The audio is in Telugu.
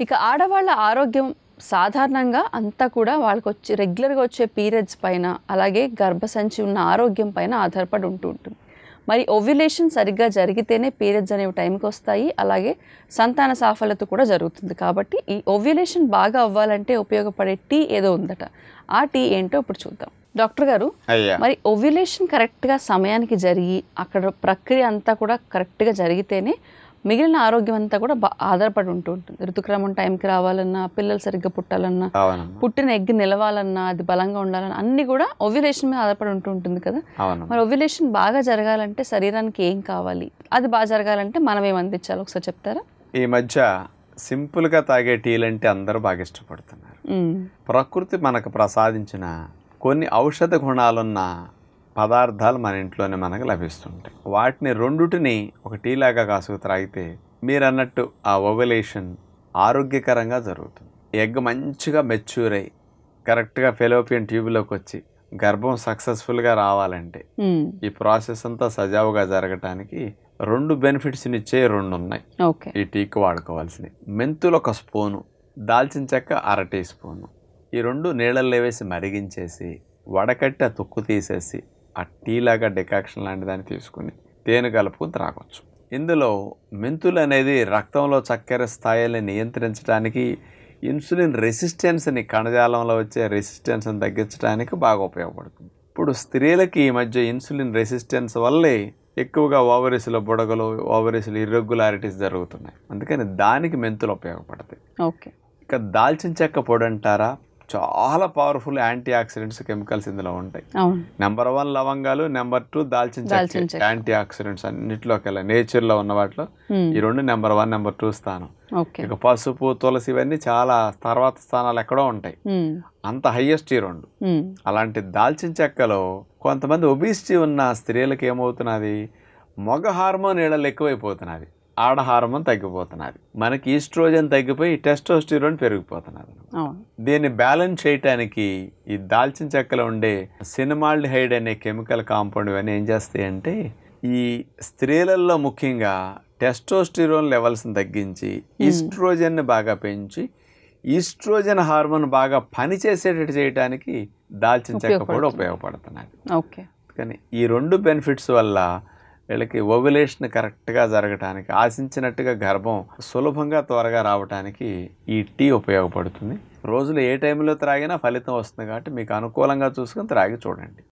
ఇక ఆడవాళ్ళ ఆరోగ్యం సాధారణంగా అంతా కూడా వాళ్ళకొచ్చే రెగ్యులర్‌గా వచ్చే పీరియడ్స్ పైన, అలాగే గర్భసంచి ఉన్న ఆరోగ్యం పైన ఆధారపడి ఉంటుంది. మరి ఓవ్యులేషన్ సరిగ్గా జరిగితేనే పీరియడ్స్ అనేవి టైంకొస్తాయి. అలాగే సంతాన సాఫల్యత కూడా జరుగుతుంది. కాబట్టి ఈ ఓవ్యులేషన్ బాగా అవ్వాలంటే ఉపయోగపడే టీ ఏదో ఉందట. ఆ టీ ఏంటో ఇప్పుడు చూద్దాం. డాక్టర్ గారు, మరి ఓవ్యులేషన్ కరెక్ట్‌గా సమయానికి జరిగి అక్కడ ప్రక్రియ అంతా కూడా కరెక్ట్‌గా జరిగితేనే మిగిలిన ఆరోగ్యం అంతా కూడా ఆధారపడి ఉంటుంది. ఋతుక్రమం టైంకి రావాలన్నా, పిల్లలు సరిగ్గా పుట్టాలన్నా, పుట్టిన ఎగ్ నిలవాలన్నా, అది బలంగా ఉండాలన్నా అన్నీ కూడా ఓవ్యులేషన్ మీద ఆధారపడి ఉంటుంది కదా. మరి ఓవ్యులేషన్ బాగా జరగాలంటే శరీరానికి ఏం కావాలి, అది బాగా జరగాలంటే మనం ఏం అందించాలి ఒకసారి చెప్తారా? ఈ మధ్య సింపుల్గా తాగే టీలు అంటే అందరూ బాగా ఇష్టపడుతున్నారు. ప్రకృతి మనకు ప్రసాదించిన కొన్ని ఔషధ గుణాలున్న పదార్థాలు మన ఇంట్లోనే మనకు లభిస్తుంటాయి. వాటిని రెండుటిని ఒక టీ లాగా కాసుకు త్రాగితే మీరు అన్నట్టు ఆ ఓవ్యులేషన్ ఆరోగ్యకరంగా జరుగుతుంది. ఎగ్ మంచిగా మెచ్యూర్ అయ్యి కరెక్ట్గా ఫెలోపియన్ ట్యూబ్లోకి వచ్చి గర్భం సక్సెస్ఫుల్గా రావాలంటే ఈ ప్రాసెస్ అంతా సజావుగా జరగటానికి 2 బెనిఫిట్స్ని ఇచ్చే 2 ఉన్నాయి ఈ టీకి వాడుకోవాల్సినవి. మెంతులు 1 స్పూను, దాల్చిన చెక్క 1/2 టీ స్పూను. ఈ 2 నీళ్ళల్లో వేసి మరిగించేసి వడకట్టి ఆ తొక్కు తీసేసి ఆ టీ లాగా డికాక్షన్ లాంటి దాన్ని తీసుకుని తేనె కలుపుకుని త్రాగొచ్చు. ఇందులో మెంతులు అనేది రక్తంలో చక్కెర స్థాయిని నియంత్రించడానికి, ఇన్సులిన్ రెసిస్టెన్స్ని, కణజాలంలో వచ్చే రెసిస్టెన్స్ని తగ్గించడానికి బాగా ఉపయోగపడుతుంది. ఇప్పుడు స్త్రీలకి ఈ మధ్య ఇన్సులిన్ రెసిస్టెన్స్ వల్లే ఎక్కువగా ఓవరీస్లో బుడగలు, ఓవరీస్లో ఇర్రెగ్యులారిటీస్ జరుగుతున్నాయి. అందుకని దానికి మెంతులు ఉపయోగపడతాయి. ఇక దాల్చిన చెక్క పొడి అంటారా, చాలా పవర్ఫుల్ యాంటీ ఆక్సిడెంట్స్ కెమికల్స్ ఇందులో ఉంటాయి. నెంబర్ 1 లవంగాలు, నెంబర్ 2 దాల్చిన చెక్క. యాంటీ ఆక్సిడెంట్స్ అన్నింటిలోకెల్లా నేచర్లో ఉన్న వాటిలో ఈ 2 నెంబర్ 1, నెంబర్ 2 స్థానం. ఇక పసుపు, తులసి ఇవన్నీ చాలా తర్వాత స్థానాలు ఎక్కడో ఉంటాయి. అంత హైయెస్ట్ ఈ 2. అలాంటి దాల్చిన చెక్కలో కొంతమంది ఒబిసిటీ ఉన్న స్త్రీలకు ఏమవుతున్నది, మగ హార్మోన్ నీళ్ళలు ఎక్కువైపోతున్నది, ఆడ హార్మోన్ తగ్గిపోతున్నది. మనకి ఈస్ట్రోజన్ తగ్గిపోయి టెస్టోస్టిరోన్ పెరిగిపోతున్నది. దీన్ని బ్యాలెన్స్ చేయటానికి ఈ దాల్చిన చెక్కలో ఉండే సినమాల్డిహైడ్ అనే కెమికల్ కాంపౌండ్ ఇవన్నీ ఏం చేస్తాయంటే ఈ స్త్రీలలో ముఖ్యంగా టెస్టోస్టిరోన్ లెవెల్స్ని తగ్గించి ఈస్ట్రోజన్ని బాగా పెంచి ఈస్ట్రోజన్ హార్మోన్ బాగా పనిచేసేటట్టు చేయడానికి దాల్చిన చెక్క కూడా ఉపయోగపడుతున్నది. కానీ ఈ 2 బెనిఫిట్స్ వల్ల వీళ్ళకి ఓవ్యులేషన్ కరెక్ట్గా జరగటానికి, ఆశించినట్టుగా గర్భం సులభంగా త్వరగా రావడానికి ఈ టీ ఉపయోగపడుతుంది. రోజులో ఏ టైంలో త్రాగినా ఫలితం వస్తుంది. కాబట్టి మీకు అనుకూలంగా చూసుకొని త్రాగి చూడండి.